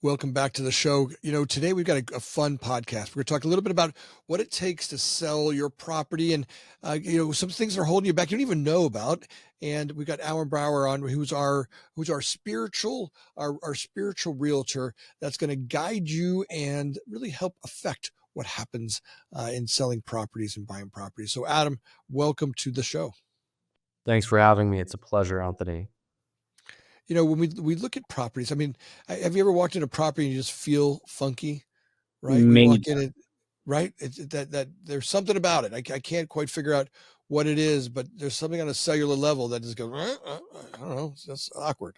Welcome back to the show. Today we've got a fun podcast. We're going to talk a little bit about what it takes to sell your property and, some things that are holding you back you don't even know about. And we've got Adam Brawer on, who's our spiritual realtor that's going to guide you and really help affect what happens in selling properties and buying properties. So Adam, welcome to the show. Thanks for having me. It's a pleasure, Anthony. When we look at properties, I mean, have you ever walked in a property and you just feel funky? Right? We Many walk in and right? That there's something about it. I can't quite figure out what it is, but there's something on a cellular level that just goes, I don't know. It's just awkward.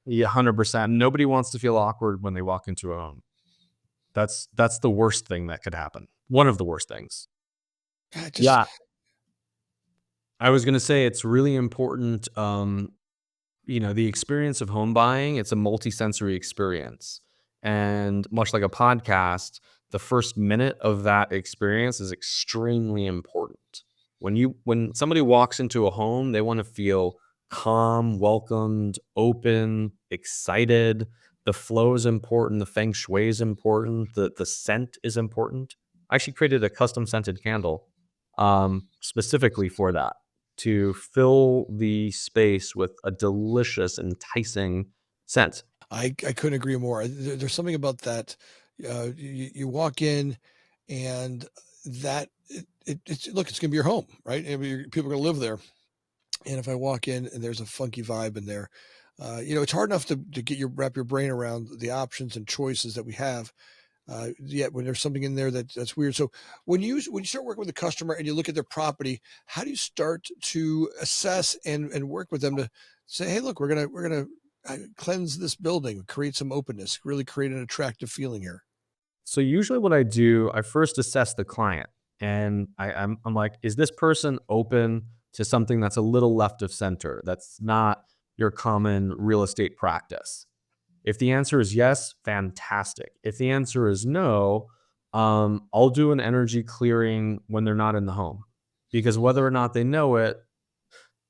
Yeah, 100%. Nobody wants to feel awkward when they walk into a home. That's the worst thing that could happen. One of the worst things. Just Yeah, I was going to say it's really important. The experience of home buying, it's a multi-sensory experience. And much like a podcast, the first minute of that experience is extremely important. When somebody walks into a home, they want to feel calm, welcomed, open, excited. The flow is important, the feng shui is important, the scent is important. I actually created a custom scented candle specifically for that, to fill the space with a delicious, enticing scent. I couldn't agree more. There's something about that. You walk in, and that it's look, it's gonna be your home, right? I mean, people are gonna live there. And if I walk in and there's a funky vibe in there, it's hard enough to wrap your brain around the options and choices that we have. Yet when there's something in there that's weird. So when you start working with a customer and you look at their property, how do you start to assess and work with them to say, hey, look, we're gonna cleanse this building, create some openness, really create an attractive feeling here. So usually what I do, I first assess the client, and I'm like, is this person open to something that's a little left of center? That's not your common real estate practice. If the answer is yes, fantastic. If the answer is no, I'll do an energy clearing when they're not in the home, because whether or not they know it,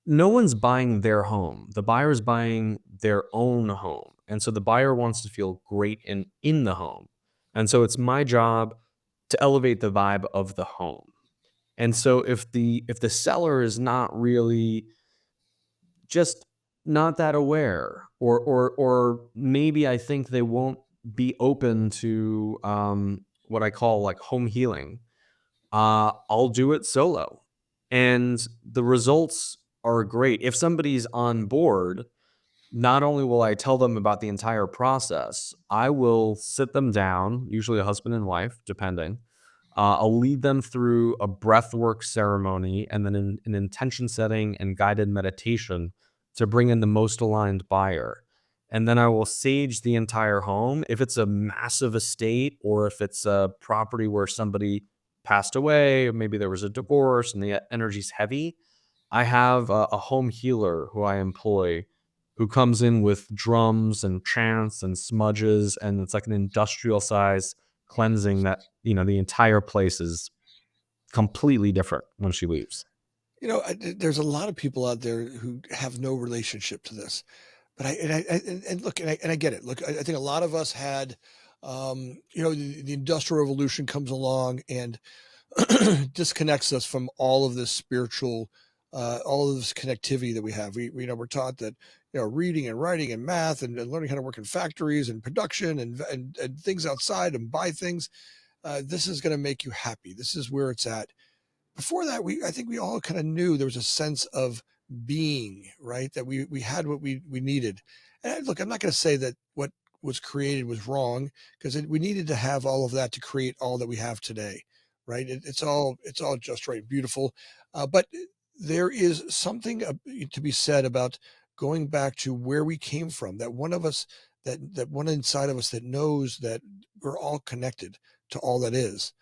no one's buying their home. The buyer is buying their own home. And so the buyer wants to feel great in the home. And so it's my job to elevate the vibe of the home. And so if the seller is not really, just not that aware, or maybe I think they won't be open to what I call like home healing, I'll do it solo. And the results are great. If somebody's on board, not only will I tell them about the entire process, I will sit them down, usually a husband and wife, depending. I'll lead them through a breathwork ceremony and then an intention setting and guided meditation to bring in the most aligned buyer. And then I will sage the entire home. If it's a massive estate, or if it's a property where somebody passed away, or maybe there was a divorce and the energy's heavy, I have a home healer who I employ, who comes in with drums and chants and smudges, and it's like an industrial size cleansing that, the entire place is completely different when she leaves. There's a lot of people out there who have no relationship to this, but and look, and I get it. Look, I think a lot of us had, the Industrial Revolution comes along and disconnects us from all of this connectivity that we have. We're taught that, reading and writing and math and learning how to work in factories and production and things outside and buy things. This is going to make you happy. This is where it's at. Before that, I think we all kind of knew there was a sense of being, right? That we had what we needed. And look, I'm not going to say that what was created was wrong, because we needed to have all of that to create all that we have today, right? It's all just right, beautiful, but there is something to be said about going back to where we came from. That one of us, that one inside of us that knows that we're all connected to all that is.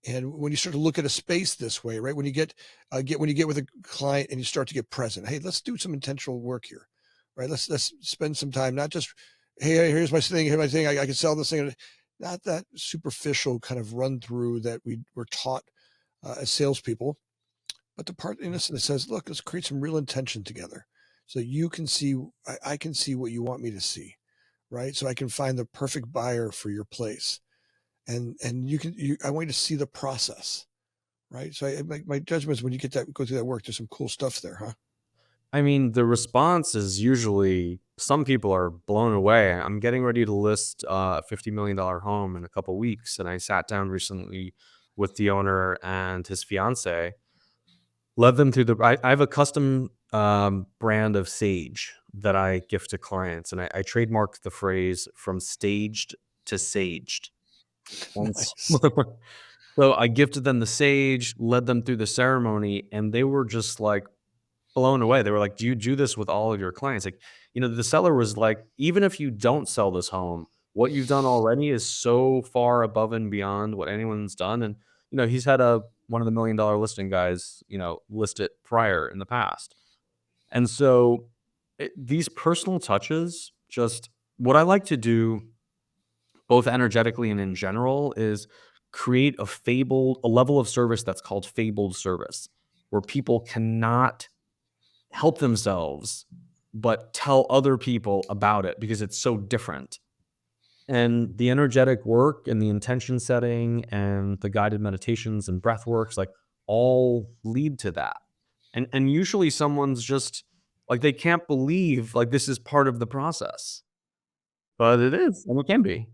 And when you start to look at a space this way, right? When you get with a client and you start to get present, hey, let's do some intentional work here, right? Let's spend some time, not just, hey, here's my thing, here's my thing, I can sell this thing, not that superficial kind of run through that we were taught as salespeople, but the part in us that says, look, let's create some real intention together, so you can see, I can see what you want me to see, right? So I can find the perfect buyer for your place. And I want you to see the process, right? So my judgment is when you go through that work, there's some cool stuff there, huh? I mean, the response is usually some people are blown away. I'm getting ready to list a $50 million home in a couple weeks, and I sat down recently with the owner and his fiance, led them through I have a custom brand of sage that I gift to clients, and I trademarked the phrase from staged to saged. Once. Nice. So I gifted them the sage, led them through the ceremony, and they were just like blown away. They were like, "Do you do this with all of your clients?" Like, the seller was like, "Even if you don't sell this home, what you've done already is so far above and beyond what anyone's done." And he's had one of the $1 million listing guys, list it prior in the past. And so these personal touches, just what I like to do, both energetically and in general, is create a level of service that's called fabled service, where people cannot help themselves, but tell other people about it because it's so different. And the energetic work and the intention setting and the guided meditations and breath works, like, all lead to that. And usually someone's just like, they can't believe like this is part of the process. But it is, and it can be.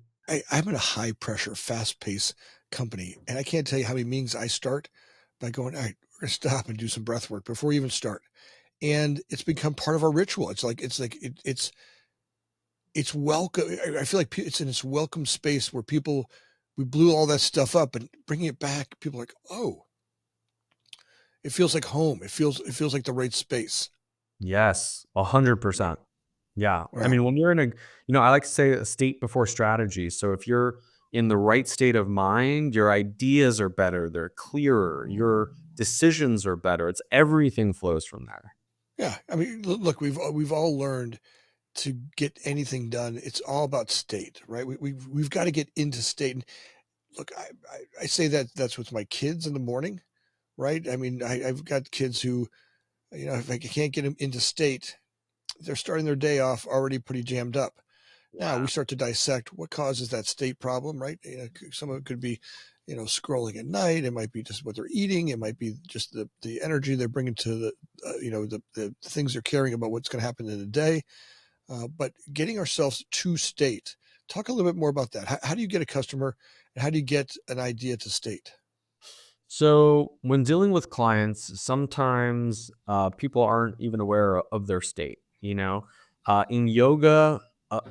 I'm in a high pressure, fast paced company, and I can't tell you how many meetings I start by going, all right, we're going to stop and do some breath work before we even start. And it's become part of our ritual. It's welcome. I feel like it's in this welcome space where we blew all that stuff up and bringing it back. People are like, oh, it feels like home. It feels like the right space. Yes, 100%. Yeah. I Wow. mean, when you're in I like to say a state before strategy. So if you're in the right state of mind, your ideas are better, they're clearer, your decisions are better. It's everything flows from there. Yeah. I mean, look, we've all learned to get anything done. It's all about state, right? We've got to get into state. And look, I say that's with my kids in the morning, right? I mean, I've got kids who, if I can't get them into state, they're starting their day off already pretty jammed up. Now we Yeah. start to dissect what causes that state problem, right? Some of it could be, scrolling at night. It might be just what they're eating. It might be just the energy they're bringing to the things they're caring about what's going to happen in the day. But getting ourselves to state. Talk a little bit more about that. How do you get a customer, and how do you get an idea to state? So when dealing with clients, sometimes people aren't even aware of their state. In yoga,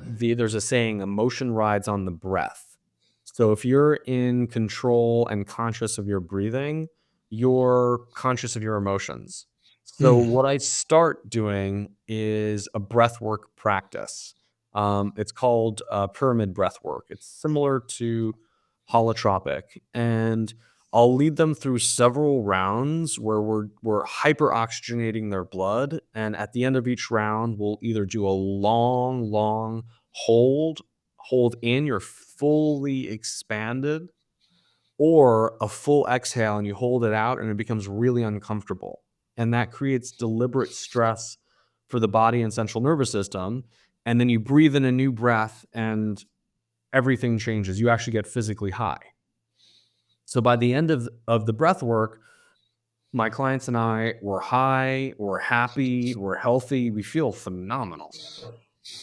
there's a saying: "Emotion rides on the breath." So if you're in control and conscious of your breathing, you're conscious of your emotions. So Hmm. what I start doing is a breath work practice. It's called pyramid breath work. It's similar to holotropic, and I'll lead them through several rounds where we're hyper oxygenating their blood, and at the end of each round, we'll either do a long, long hold in, you're fully expanded, or a full exhale and you hold it out and it becomes really uncomfortable. And that creates deliberate stress for the body and central nervous system. And then you breathe in a new breath and everything changes. You actually get physically high. So by the end of the breath work, my clients and I were high, we're happy, we're healthy, we feel phenomenal.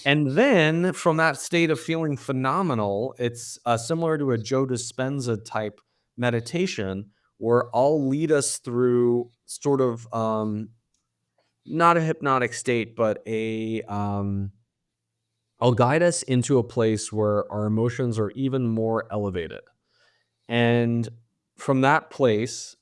And then from that state of feeling phenomenal, it's similar to a Joe Dispenza type meditation where I'll lead us through sort of not a hypnotic state, but I'll guide us into a place where our emotions are even more elevated. And from that place,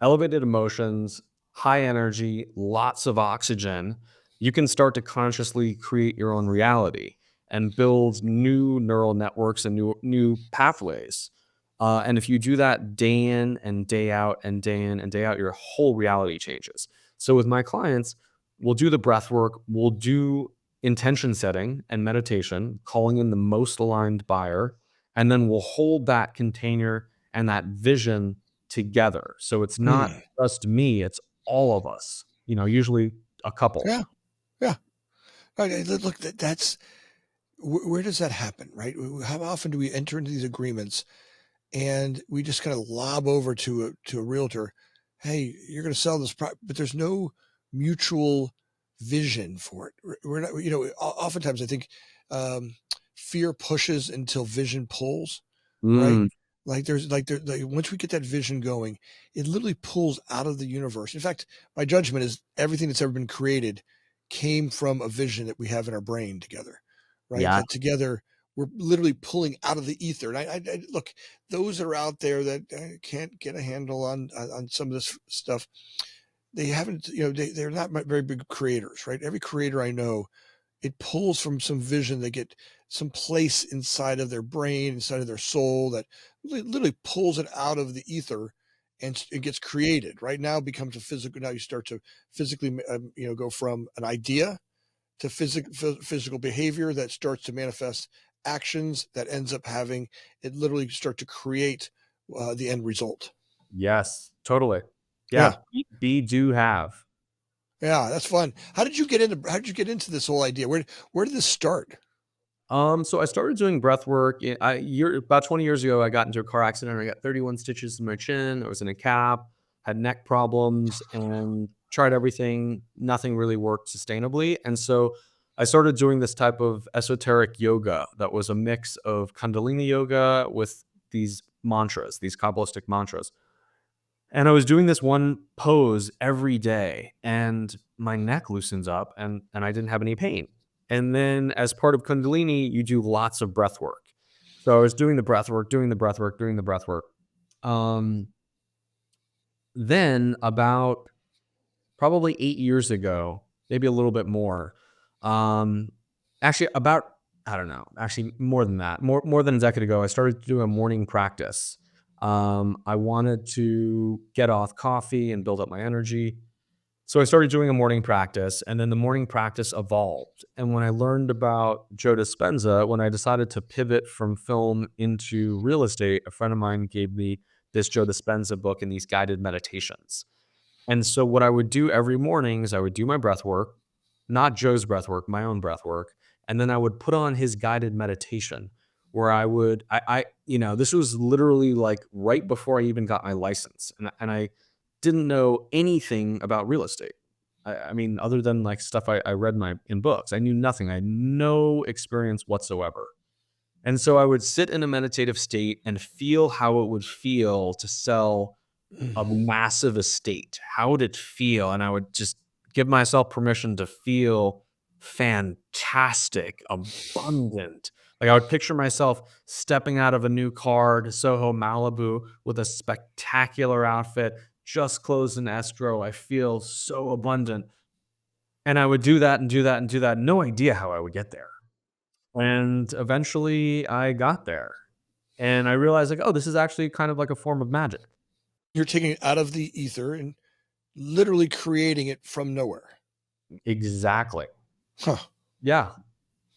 elevated emotions, high energy, lots of oxygen, you can start to consciously create your own reality and build new neural networks and new pathways. And if you do that day in and day out and day in and day out, your whole reality changes. So with my clients, we'll do the breath work, we'll do intention setting and meditation, calling in the most aligned buyer, and then we'll hold that container and that vision together. So it's not Hmm. just me, it's all of us, usually a couple. Yeah. Yeah. Right. Look, that's where does that happen, right? How often do we enter into these agreements and we just kind of lob over to a realtor, hey, you're going to sell this, but there's no mutual vision for it. We're not, oftentimes I think um, fear pushes until vision pulls, right? Mm, Like once we get that vision going, it literally pulls out of the universe. In fact, my judgment is everything that's ever been created came from a vision that we have in our brain together, right? yeah. That together we're literally pulling out of the ether. And I look, those that are out there that can't get a handle on some of this stuff, they haven't, they're not very big creators, right? Every creator I know, it pulls from some vision. They get some place inside of their brain, inside of their soul that literally pulls it out of the ether and it gets created. Right now it becomes a physical. Now you start to physically, go from an idea to physical behavior that starts to manifest actions that ends up having it literally start to create the end result. Yes, totally. Yeah, Yeah. be, do, have. Yeah. That's fun. How did you get into this whole idea? Where did this start? So I started doing breath work. About 20 years ago, I got into a car accident. I got 31 stitches in my chin. I was in a cab, had neck problems, and tried everything. Nothing really worked sustainably. And so I started doing this type of esoteric yoga that was a mix of Kundalini yoga with these mantras, these Kabbalistic mantras. And I was doing this one pose every day, and my neck loosens up, and I didn't have any pain. And then as part of Kundalini, you do lots of breath work. So I was doing the breath work, doing the breath work, doing the breath work. Um, then about probably 8 years ago, maybe a little bit more. Um, actually, about I don't know. Actually, more than that, more than a decade ago, I started to do a morning practice. I wanted to get off coffee and build up my energy. So I started doing a morning practice, and then the morning practice evolved. And when I learned about Joe Dispenza, when I decided to pivot from film into real estate, a friend of mine gave me this Joe Dispenza book and these guided meditations. And so what I would do every morning is I would do my breath work, not Joe's breath work, my own breath work, and then I would put on his guided meditation where this was literally like right before I even got my license, and I didn't know anything about real estate. I mean, other than like stuff I read in books, I knew nothing. I had no experience whatsoever. And so I would sit in a meditative state and feel how it would feel to sell a massive estate. How would it feel? And I would just give myself permission to feel fantastic, abundant. Like I would picture myself stepping out of a new car to Soho, Malibu with a spectacular outfit, just closed in escrow. I feel so abundant. And I would do that and do that and do that. No idea how I would get there. And eventually I got there. And I realized like, oh, this is actually kind of like a form of magic. You're taking it out of the ether and literally creating it from nowhere. Exactly. Huh. Yeah.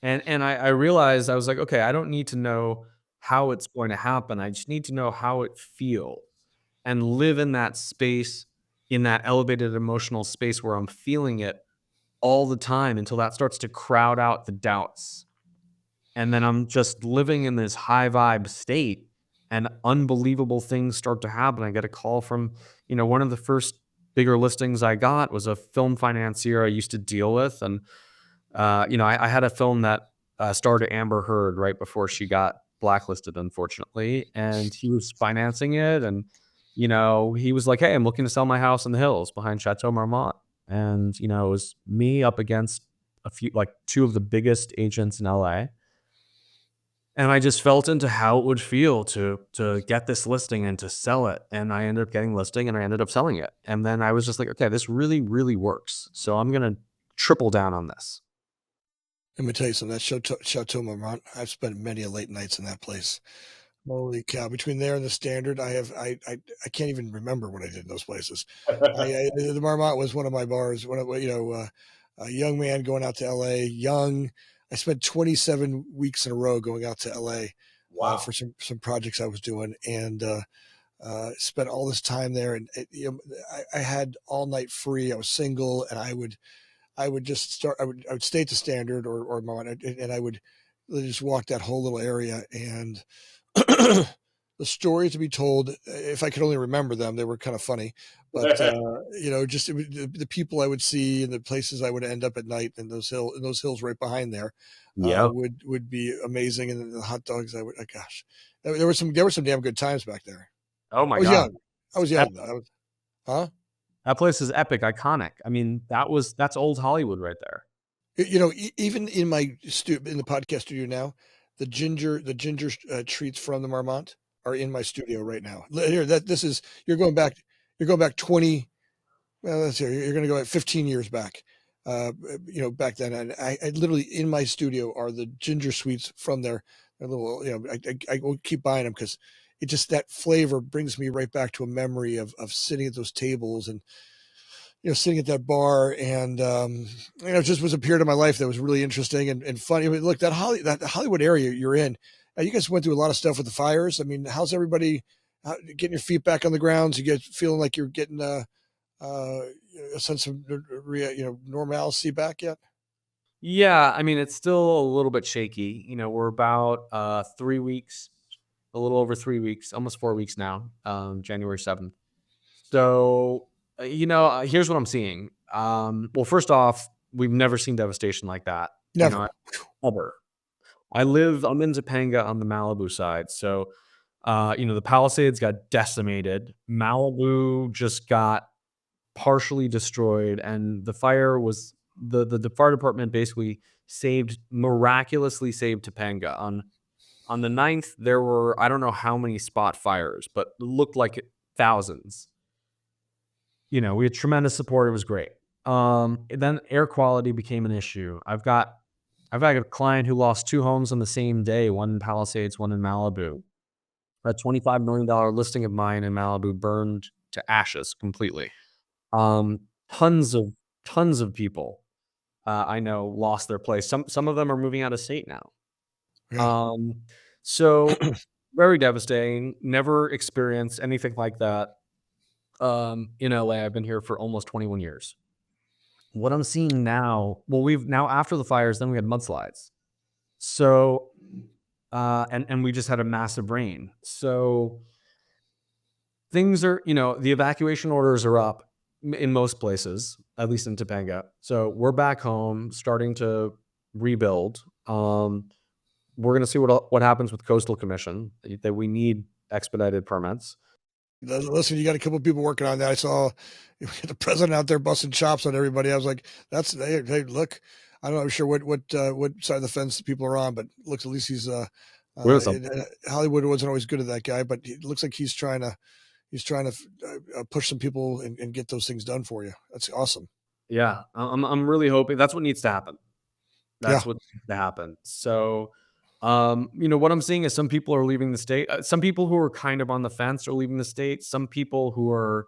And I realized I was like, okay, I don't need to know how it's going to happen. I just need to know how it feels and live in that space, in that elevated emotional space where I'm feeling it all the time until that starts to crowd out the doubts. And then I'm just living in this high vibe state and unbelievable things start to happen. I get a call from, one of the first bigger listings I got was a film financier I used to deal with. And I had a film that starred Amber Heard right before she got blacklisted, unfortunately, and he was financing it, and he was like, "Hey, I'm looking to sell my house in the hills behind Chateau Marmont," and it was me up against like two of the biggest agents in LA, and I just felt into how it would feel to get this listing and to sell it, and I ended up getting listing, and I ended up selling it, and then I was just like, "Okay, this really, really works, so I'm gonna triple down on this." Let me tell you something. That Chateau Marmont, I've spent many a late nights in that place. Holy cow! Between there and the Standard, I can't even remember what I did in those places. The Marmont was one of my bars. A young man going out to L.A. Young, I spent 27 weeks in a row going out to L.A. Wow. For some projects I was doing, and spent all this time there. And I had all night free. I was single, and I would just start. I would stay at the Standard or Marmont, and I would just walked that whole little area, and the stories to be told, if I could only remember them, they were kind of funny. But just the people I would see and the places I would end up at night in those hills right behind there Yeah. would be amazing. And then the hot dogs, gosh, there were some damn good times back there. Oh my I was God. young. I was young. Huh? That place is epic, iconic. I mean, that's old Hollywood right there. Even in my in the podcast studio now, the ginger treats from the Marmont are in my studio right now. Here, this is you're going back 20. Well, let's see. You're going to go at 15 years back. Back then, and I literally in my studio are the ginger sweets from their little. I will keep buying them because it just that flavor brings me right back to a memory of sitting at those tables and sitting at that bar, and it just was a period of my life that was really interesting and funny. I mean, look, that Hollywood area you're in, you guys went through a lot of stuff with the fires. I mean, how's everybody getting your feet back on the ground? You get feeling like you're getting a sense of normalcy back yet? Yeah, I mean, it's still a little bit shaky. We're about 3 weeks, a little over 3 weeks, almost 4 weeks now, January 7th. So, here's what I'm seeing. Well, first off, we've never seen devastation like that, Never. ever. I'm in Topanga on the Malibu side. So, the Palisades got decimated. Malibu just got partially destroyed, and the fire was the fire department basically miraculously saved Topanga. On the 9th, there were, I don't know how many spot fires, but it looked like thousands. We had tremendous support. It was great. Then air quality became an issue. I've got a client who lost 2 homes on the same day, one in Palisades, one in Malibu. A $25 million listing of mine in Malibu burned to ashes completely. Tons of people I know lost their place. Some of them are moving out of state now. Yeah. So very devastating. Never experienced anything like that. In LA, I've been here for almost 21 years. What I'm seeing now, well, we've now after the fires, then we had mudslides. So, and we just had a massive rain. So things are, the evacuation orders are up in most places, at least in Topanga. So we're back home, starting to rebuild. We're going to see what happens with Coastal Commission. That we need expedited permits. Listen, you got a couple of people working on that. I saw the president out there busting chops on everybody. I was like, hey, look, I don't know, I'm sure what side of the fence people are on, but looks at least he's Hollywood wasn't always good at that guy, but it looks like he's trying to push some people and get those things done for you. That's awesome. Yeah, I'm really hoping that's what needs to happen. That's what needs to happen. So, what I'm seeing is some people are leaving the state. Some people who are kind of on the fence are leaving the state. Some people who are,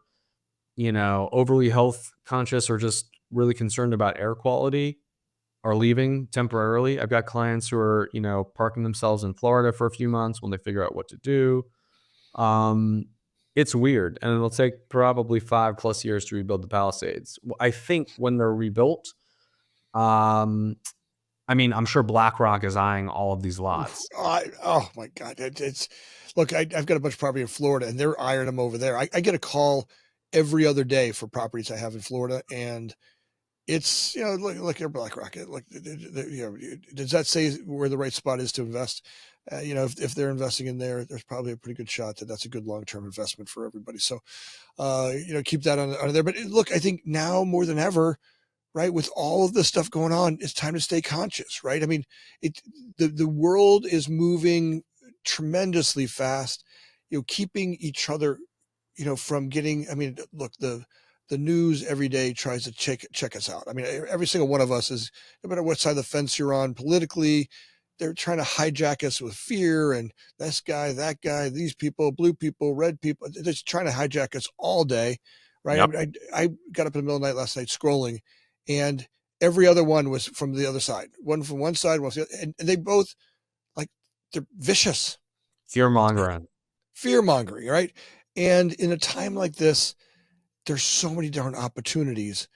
overly health conscious or just really concerned about air quality are leaving temporarily. I've got clients who are, parking themselves in Florida for a few months when they figure out what to do. It's weird, and it'll take probably 5+ years to rebuild the Palisades. I think when they're rebuilt, I'm sure BlackRock is eyeing all of these lots. Oh my God. Look, I've got a bunch of property in Florida and they're eyeing them over there. I get a call every other day for properties I have in Florida, and it's, look at BlackRock. Like, does that say where the right spot is to invest? If they're investing in there, there's probably a pretty good shot that that's a good long-term investment for everybody. So, keep that on there. But look, I think now more than ever, right, with all of this stuff going on, it's time to stay conscious, right? I mean, the world is moving tremendously fast. Keeping each other, from getting. I mean, look, the news every day tries to check us out. I mean, every single one of us is, no matter what side of the fence you're on politically, they're trying to hijack us with fear and this guy, that guy, these people, blue people, red people. They're just trying to hijack us all day, right? Yep. I got up in the middle of the night last night scrolling, and every other one was from the other side. One from one side, one from the other, and they both, like, they're vicious. Fear mongering. Fear mongering, right? And in a time like this, there's so many different opportunities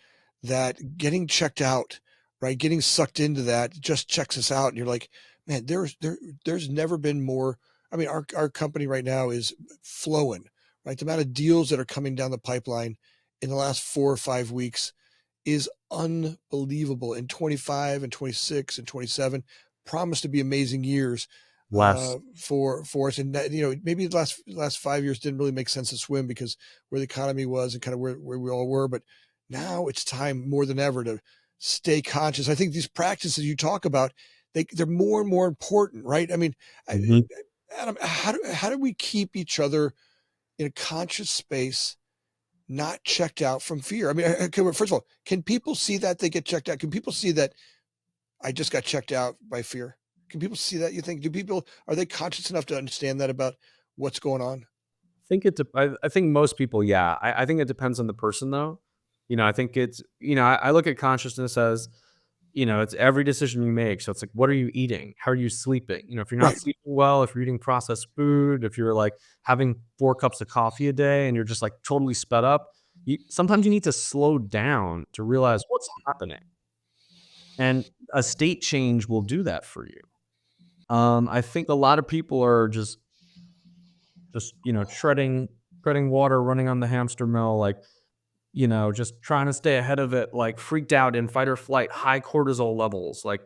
that getting checked out, right? Getting sucked into that just checks us out. And you're like, man, there's never been more. I mean, our company right now is flowing, right? The amount of deals that are coming down the pipeline in the last 4 or 5 weeks is unbelievable. In 25 and 26 and 27 promise to be amazing years Wes. for us. And that, maybe the last 5 years didn't really make sense to swim because where the economy was and kind of where we all were. But now it's time more than ever to stay conscious. I think these practices you talk about, they're more and more important, right? I mean, Mhm. Adam, how do we keep each other in a conscious space, not checked out from fear? I mean, okay, well, first of all, can people see that they get checked out? Can people see that I just got checked out by fear? Can people see that? You think? Are they conscious enough to understand that about what's going on? I think most people, yeah. I think it depends on the person though. I think it's, I look at consciousness as, it's every decision you make. So it's like, what are you eating? How are you sleeping? If you're not Right. sleeping well, if you're eating processed food, if you're like having 4 cups of coffee a day and you're just like totally sped up, sometimes you need to slow down to realize what's happening. And a state change will do that for you. I think a lot of people are just treading water, running on the hamster mill, like, just trying to stay ahead of it, like freaked out in fight or flight, high cortisol levels. Like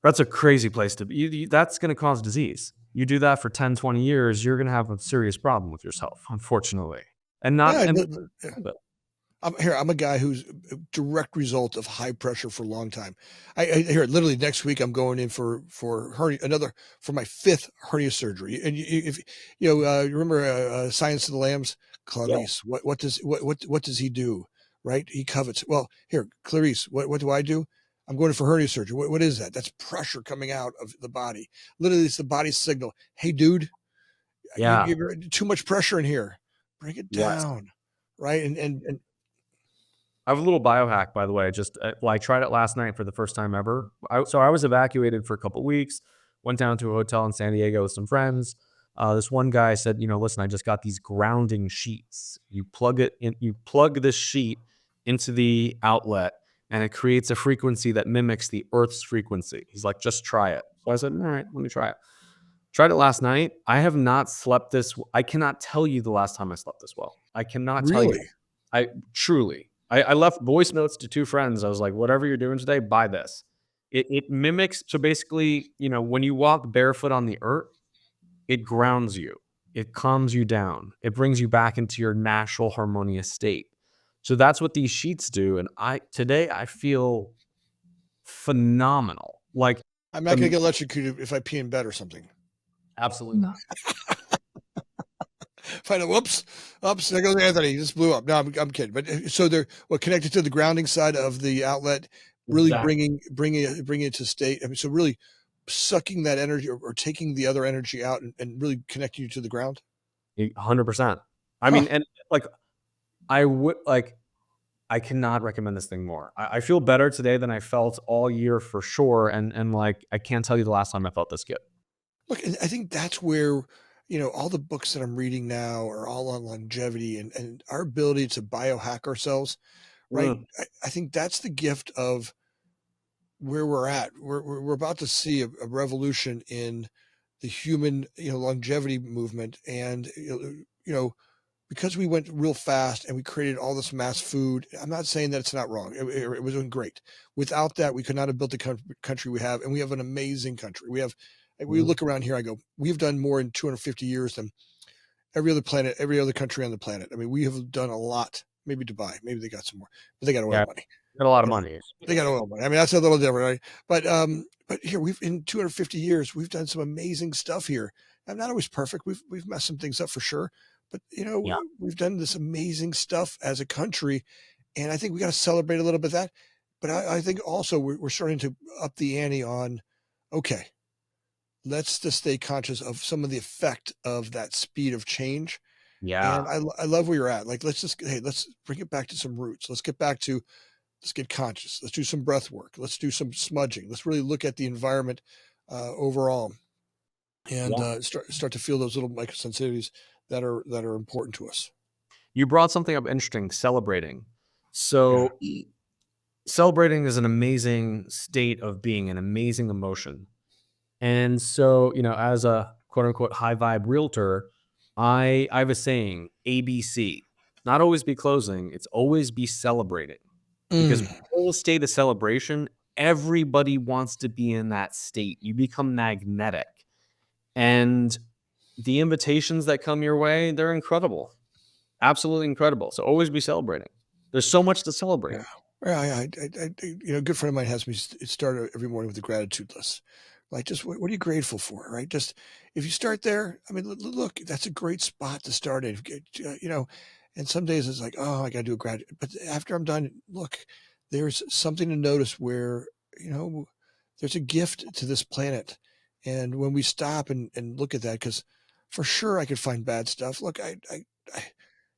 that's a crazy place to be. That's going to cause disease. You do that for 10, 20 years, you're going to have a serious problem with yourself, unfortunately. And not, Yeah. and Yeah. I'm a guy who's a direct result of high pressure for a long time. I hear literally next week I'm going in for hernia, for my fifth hernia surgery. And if you remember Science of the Lambs, yeah, Clarice, what does he do? Right? He covets. Well, here, Clarice, what do I do? I'm going in for hernia surgery. What is that? That's pressure coming out of the body. Literally, it's the body's signal. Hey, dude, yeah, you're too much pressure in here. Bring it yes. down. Right? And I have a little biohack, by the way. Just well, I tried it last night for the first time ever. So I was evacuated for a couple weeks. Went down to a hotel in San Diego with some friends. This one guy said, listen, I just got these grounding sheets. You plug it in. You plug this sheet into the outlet, and it creates a frequency that mimics the Earth's frequency. He's like, just try it. So I said, all right, let me try it. Tried it last night. I have not slept this. I cannot tell you the last time I slept this well. I cannot tell you. really. I truly. I left voice notes to 2 friends. I was like, whatever you're doing today, buy this. It mimics. So basically, when you walk barefoot on the earth, it grounds you. It calms you down. It brings you back into your natural harmonious state. So that's what these sheets do. And today I feel phenomenal. Like I'm not going to the get electrocuted if I pee in bed or something. absolutely not. Find out, whoops, there goes Anthony. He just blew up. No, I'm kidding. But so they're connected to the grounding side of the outlet, really Exactly. bringing it to state. I mean, so really sucking that energy or taking the other energy out and really connecting you to the ground. 100%. I Huh. mean, and like I would like I cannot recommend this thing more. I feel better today than I felt all year for sure. And like I can't tell you the last time I felt this good. Look, and I think that's where, all the books that I'm reading now are all on longevity and our ability to biohack ourselves, right? Mm, I think that's the gift of where we're at. We're about to see a revolution in the human, longevity movement. And, because we went real fast and we created all this mass food, I'm not saying that it's not wrong. It was doing great. Without that, we could not have built the country we have. And we have an amazing country. We mhm. look around here, I go, we've done more in 250 years than every other planet, every other country on the planet. I mean, we have done a lot. Maybe Dubai, maybe they got some more, but they got oil Yeah, money. got a lot of You know, money. they got oil money. I mean, that's a little different, right? But here we've in 250 years, we've done some amazing stuff here. I'm not always perfect. We've messed some things up for sure, but Yeah. we've done this amazing stuff as a country, and I think we got to celebrate a little bit of that. But I think also we're starting to up the ante on, okay, let's just stay conscious of some of the effect of that speed of change. And Yeah. I love where you're at. Like, let's bring it back to some roots. Let's get conscious. Let's do some breath work. Let's do some smudging. Let's really look at the environment overall and Yeah. start to feel those little microsensitivities that are important to us. You brought something up interesting, celebrating. Yeah. So celebrating is an amazing state of being, an amazing emotion. And so, as a quote unquote high vibe realtor, I have a saying, ABC, not always be closing, it's always be celebrating. Because Mm, whole state of celebration, everybody wants to be in that state. You become magnetic. And the invitations that come your way, they're incredible. Absolutely incredible. So always be celebrating. There's so much to celebrate. yeah. Yeah, a good friend of mine has me start every morning with a gratitude list. Like, just what are you grateful for, right? Just if you start there, I mean, look, that's a great spot to start in. And some days it's like, oh, I got to do a gratitude. But after I'm done, look, there's something to notice where, you know, there's a gift to this planet. And when we stop and look at that, because for sure I could find bad stuff. Look, I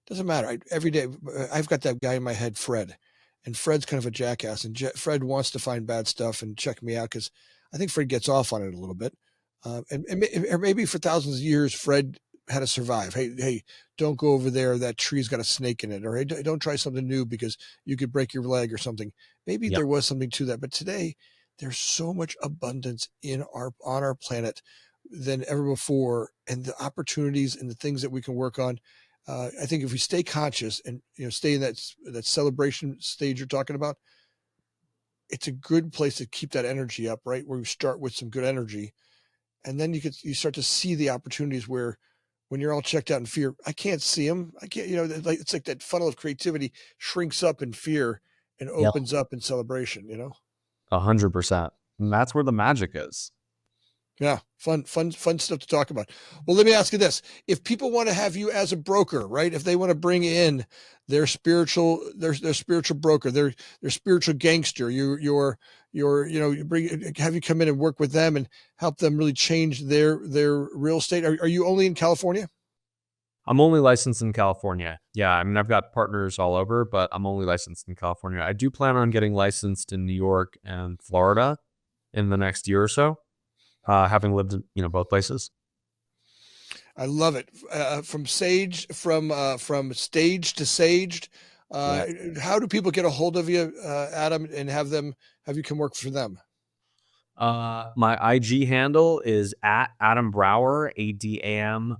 doesn't matter. Every day, I've got that guy in my head, Fred, and Fred's kind of a jackass. And Fred wants to find bad stuff and check me out because I think Fred gets off on it a little bit. Or maybe for thousands of years, Fred had to survive. Hey, don't go over there. That tree's got a snake in it. Or hey, don't try something new because you could break your leg or something. Maybe Yep. there was something to that. But today, there's so much abundance on our planet than ever before, and the opportunities and the things that we can work on. I think if we stay conscious and stay in that celebration stage you're talking about, it's a good place to keep that energy up, right? Where you start with some good energy, and then you start to see the opportunities where when you're all checked out in fear, I can't see them. I can't, like it's like that funnel of creativity shrinks up in fear and Yep. opens up in celebration. 100%. And that's where the magic is. Yeah, fun stuff to talk about. Well, let me ask you this: if people want to have you as a broker, right? If they want to bring in their spiritual broker, their spiritual gangster, have you come in and work with them and help them really change their real estate. Are you only in California? I'm only licensed in California. Yeah, I mean, I've got partners all over, but I'm only licensed in California. I do plan on getting licensed in New York and Florida in the next year or so, having lived in, both places. I love it. From stage to saged. Uh, Yeah. how do people get a hold of you, Adam, and have you come work for them? My IG handle is at Adam Brawer, AdamBrawer.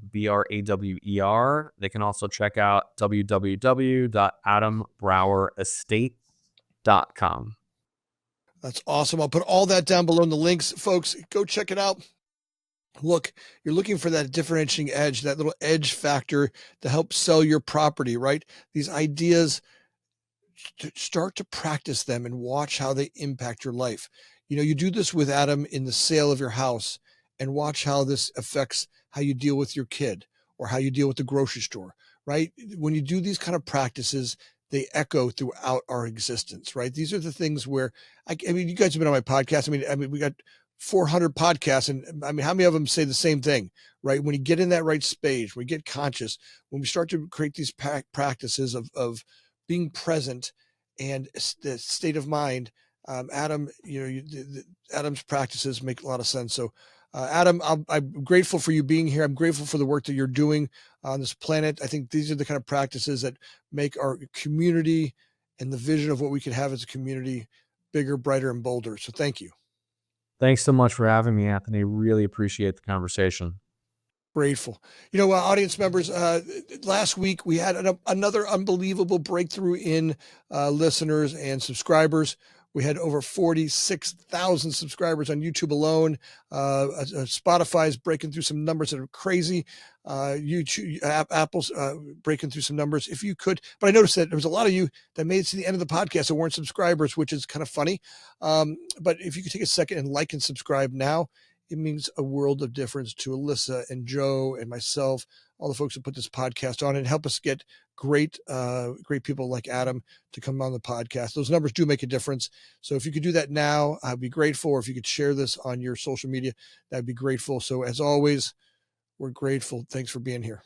They can also check out www.adambrowerestate.com. That's awesome. I'll put all that down below in the links. Folks, go check it out. Look, you're looking for that differentiating edge, that little edge factor to help sell your property, right? These ideas, to start to practice them and watch how they impact your life. You do this with Adam in the sale of your house and watch how this affects how you deal with your kid or how you deal with the grocery store, right? When you do these kind of practices, they echo throughout our existence, right? These are the things where I mean, you guys have been on my podcast. I mean, we got 400 podcasts, and I mean, how many of them say the same thing, right? When you get in that right space, when we get conscious, when we start to create these practices of being present and the state of mind, Adam, Adam's practices make a lot of sense. So, Adam, I'm grateful for you being here. I'm grateful for the work that you're doing on this planet. I think these are the kind of practices that make our community and the vision of what we can have as a community bigger, brighter, and bolder. So thank you. Thanks so much for having me, Anthony. Really appreciate the conversation. Grateful. Audience members, last week we had another unbelievable breakthrough in listeners and subscribers. We had over 46,000 subscribers on YouTube alone. Spotify's breaking through some numbers that are crazy. YouTube, Apple's breaking through some numbers. If you could, but I noticed that there was a lot of you that made it to the end of the podcast that weren't subscribers, which is kind of funny. But if you could take a second and like and subscribe now, it means a world of difference to Alyssa and Joe and myself, all the folks who put this podcast on, and help us get great people like Adam to come on the podcast. Those numbers do make a difference. So if you could do that now, I'd be grateful. Or if you could share this on your social media, that'd be grateful. So as always, we're grateful. Thanks for being here.